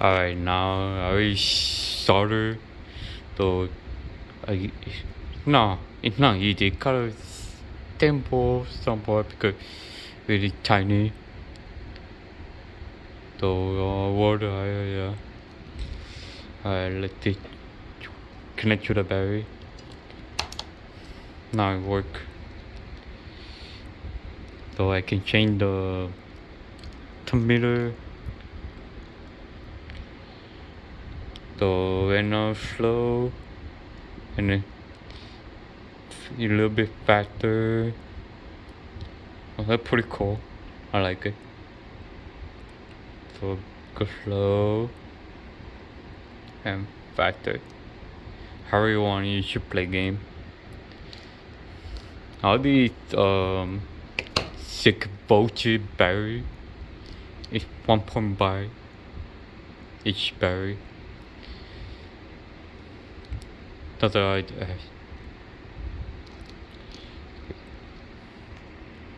Alright, now I solder the no, it's not easy. Color tempo somewhat because very tiny. The water, yeah. Let it connect to the battery. Now it work. So I can change the meter, the inner flow, and then a little bit faster. Oh, that's pretty cool. I like it. So go slow and faster. However you want, you should play game. All these 6-volt battery. It's 1.5 each battery. That's